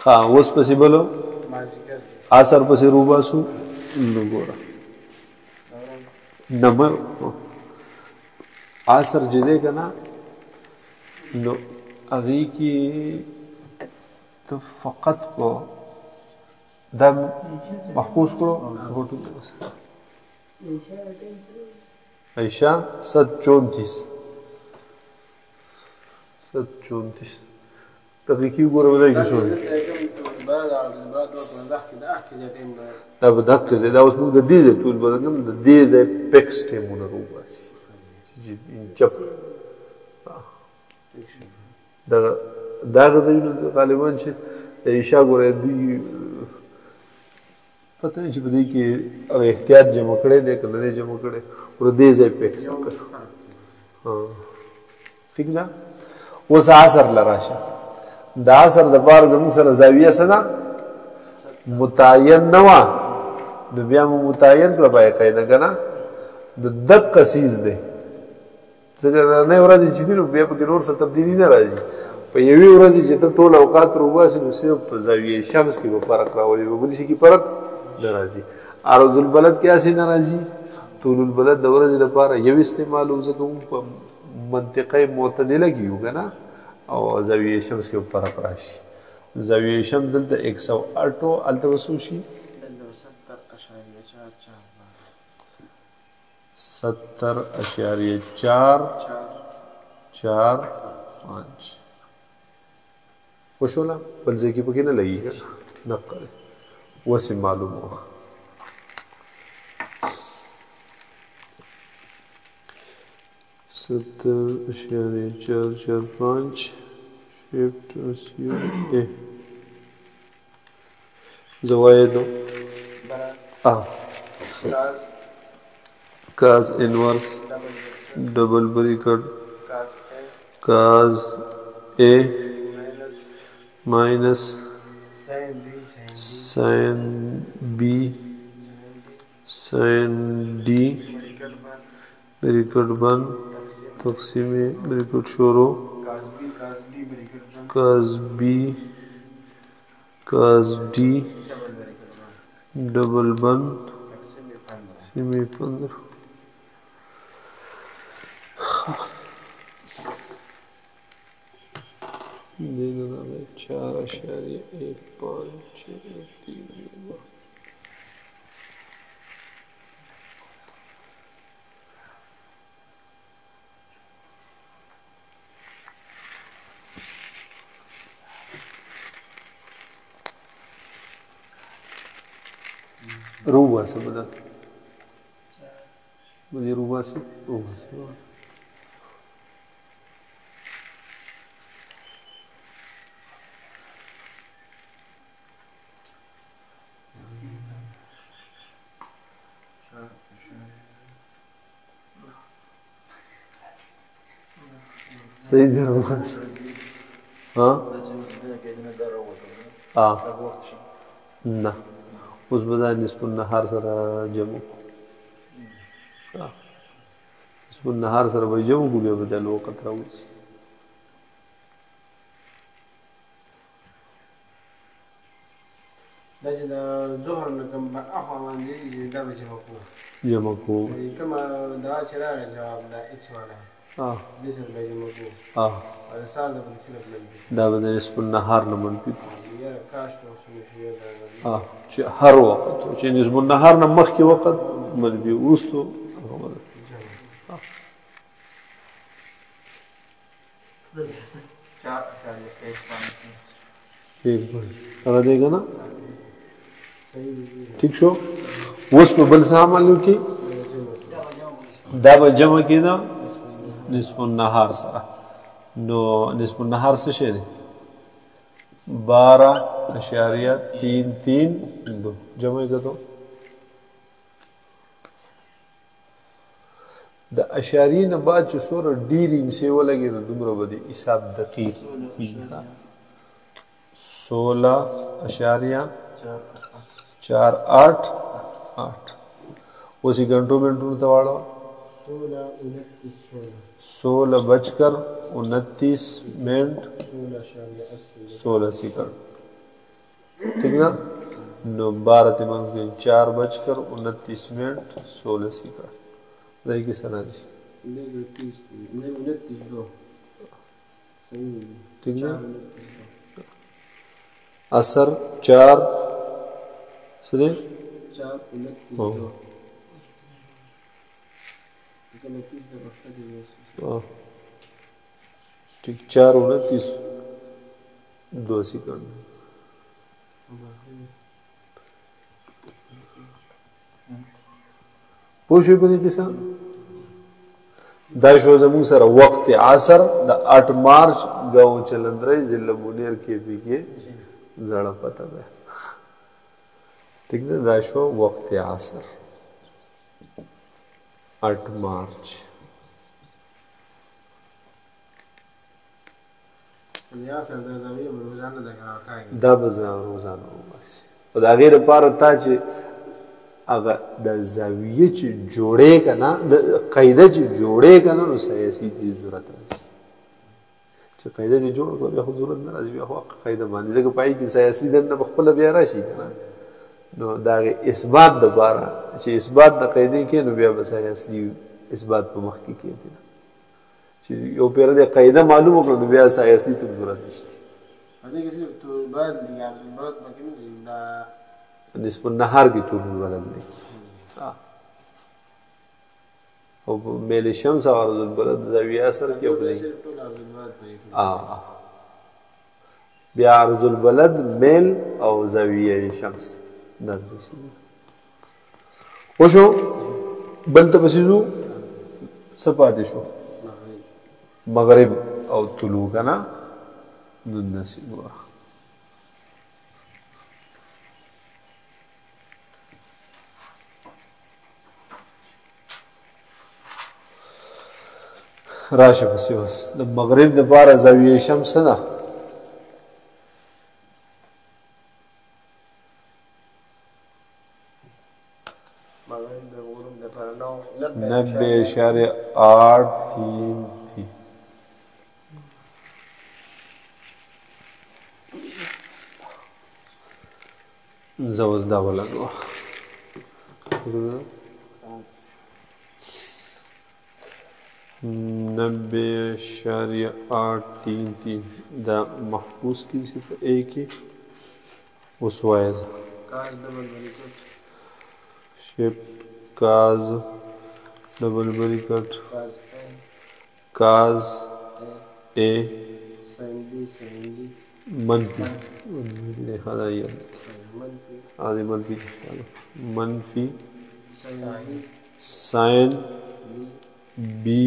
ها اوس پسې بلو اثر پسې روباسو نو ګوره نمه اثر چې دی که نه نو هغې کې ته فقط په دا محفوظ کړو عیشا 734 تحقیقي وګوره به دی کې شو دا به دقې ځای دا اوس موږ د دې ځای ټول بدنګم د دې ځای پیکس ټیمونه روباسي چپ دغه ځایونه غالبا چې د عیشا ګوره دوی پته نه چې په دې کې هغه احتیاط جمع کړی دی که نه دی جمع کړی ور دې ځای پیکس دقه شو ټیک ده اوس عصر له راشه د عصر دپاره زموږ سره زاویه څه ده متعین نه وه نو بیا مو متعین کړه باید قاعده که نه نو دقه څیز دی ځکه نننۍ ورځې چې دي نو بیا پکې نور څه تبدیلي نه راځي په یوې ورځې چې ته ټول اوقات روباسي نو صرف په زاویې شمس کې به فرق راولي په بل شي کې فرق نه راځي عرض البلد کې هسې نه راځي طول البلد د ورځې لپاره یو استعمالو ځکه موږ په منطقه معتدله کې یو که نه او زاویې شمس کې به فرق راشي زاویې شمس دلته 108 هلته به څو شي 70.445 وشوله بل ځای کې پکې نه لګي که دقه دی وسې معلوم وه 70.445 شیفت رسیو ا زوایدو کاز انورس ڈبل بریکٹ کاز اے مائنس سائن بی سائن ڈی بریکٹ بن تقسیم بریکٹ شورو کاز بی کاز ڈی ڈبل بن سیمی 15 دیگر 4.15 روباسي بدل بدي روباسي صحیح دی روباسي نه اوس به دا نصف النهار سره جمع نصف النهار سره به جمع کړو بیا به دا وخت راوځي دا چې د ظهر نه کوم اخوا باندې دا به جمع کوو کومه دا چې راغی جواب دا ایکس والا دې سره به جمع کوو او سال د بل صرف منفي دا به د نصف النهار نه منفي یا کاش نو چې هر وخت چې نصف النهار نه مخکې وخت منفي وروستو هغه دی که نه ٹھیک شو اوس په بل څه عمل وکړي دا به جمع کېده نصف النهار سره نو نصف النهار څه شی دی 12.332 جمع کړو د اشاریې نه بعد چې څومره ډېرې انسې ولګي نو دومره به د حساب دقیق کېږي 16.488 اوس یې ګنټو منټونو ته واړوه 16:29 منٹ 16 سیکنڈ ٹھیک نا نو 12:04:29 دائی کی سنا جی ٹھیک نا اثر 4 سنے ٹھیک 4:29 2 سیکنڈ پوشوی پدی کسا دا شو زمون سره وقت عصر دا 8 مارچ گاؤں چلندرائی ضلع منیر کے پی کے زڑا پتہ ہے ٹھیک ہے دا شو وقت عصر 8 مارچ دا بزا روزانه وباسي او دا غیر پاره تا چې اگر د زاویه چې جوړې کنه د قاعده چې جوړې کنه نو سیاسي دي ضرورت راځي چې قاعده دې جوړ کړو بیا خو ضرورت نه راځي بیا خو قاعده باندې ځکه پای کې سیاسي دنه خپل بیا راشي کنه نو دا اثبات د بارا چې اثبات د قاعده کې نو بیا به سیاسي اثبات په مخ کې کېږي چې یو پیر د قاعده معلوم وکړو نو بیا سیاسي ته ضرورت نشته هغه کې تو بعد یا بعد مکه دا نصف النهار کی طول البلد نہیں او میل شمس او عرض البلد زاویہ اثر کی اوپر بیا عرض البلد میل او زاویہ شمس درسی وشو بلته بسیزو سپاتې شو مغرب او طلوع کنا ننسی گوارا راشه پسې بس د مغرب د پاره زاویه شمس نه مغرب د غروب د پاره 90.833 تھی زوز دا ولګو 90.833 دا محفوظ کی صرف ایک ہی اس وائز شیپ کاز ڈبل بریکٹ کاز اے منفی منفی سائن بی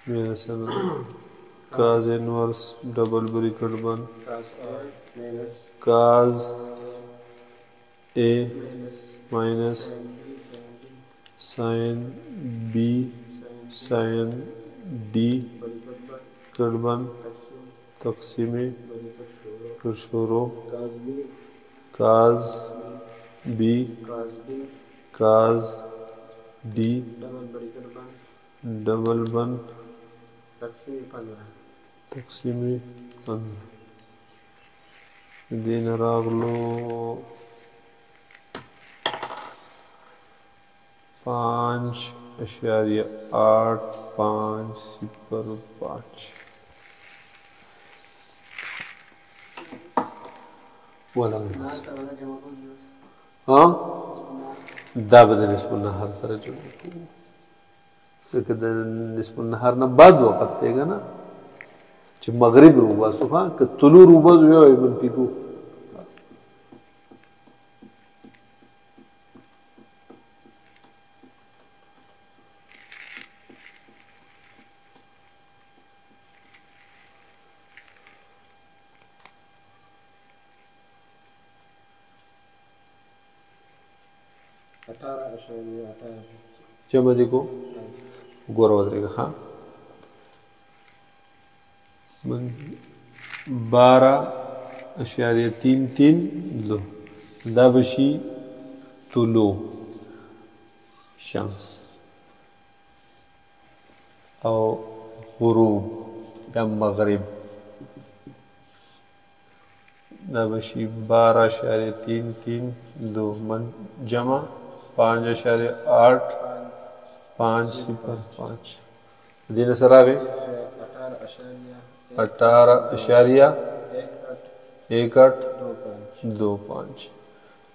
میرا سنا کاز انورس ڈبل بریکٹ بن کاز اے مائنس سائن بی سائن ڈی کڑبن تقسیم شروع کاز بی کاز ڈی ڈبل بن تقسیم 15 دین راغلو 5.805 ولا ها دا به د نصف النهار سره جوړ کړو ځکه د نصف النهار نه بعد وخت دی که نه چې مغرب روباسو ها که طلوع روباسو بیا وایي منفي کوو جمع دیکھو گورا ودرے گا ہاں 12.33 دا بشی طلوع شمس او غروب یا مغرب دا بشی 12.332 من جمع 5.8505 دین سر آگئے 18.1825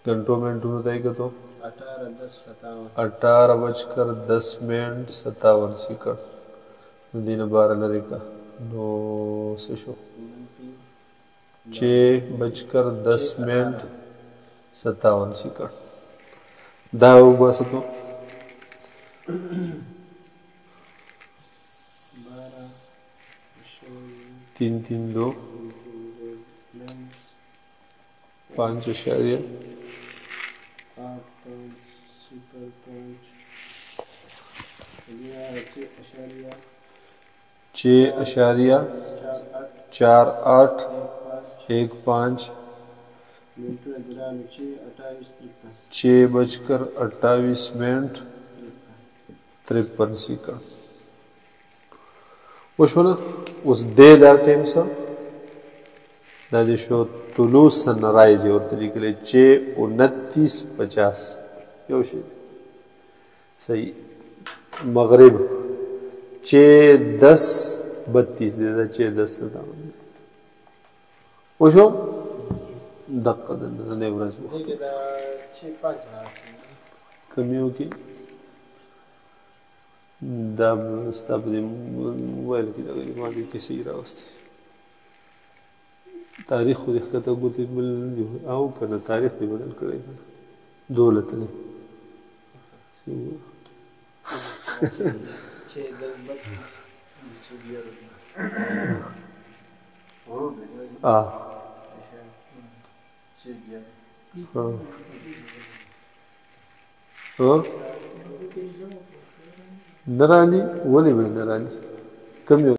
گھنٹوں منٹوں بتائی کہ تو 18:10:57 دین 12 لرے کا 9 سے شو 6:10:57 دا ہوگا ستو 332 5.8 6.4815 6:28:53 وہ شو نا اس دے دا ٹیم سا دا دے شو طلوع سن رائجے اور طریقے لئے 6:29:50 یو شی صحیح مغرب 6:10:32 دے دا 6:10:57 وہ شو دقا دن نیورز وقت کمیوں کی دا ستا پا دی موبائل کی دا غیلی مالی کسی راوستی تاریخ خود اخکتا گوتی بل دیو آو کرنا تاریخ دی بدل کرے گا دولت نے نرالی ولی بل نرالی کمی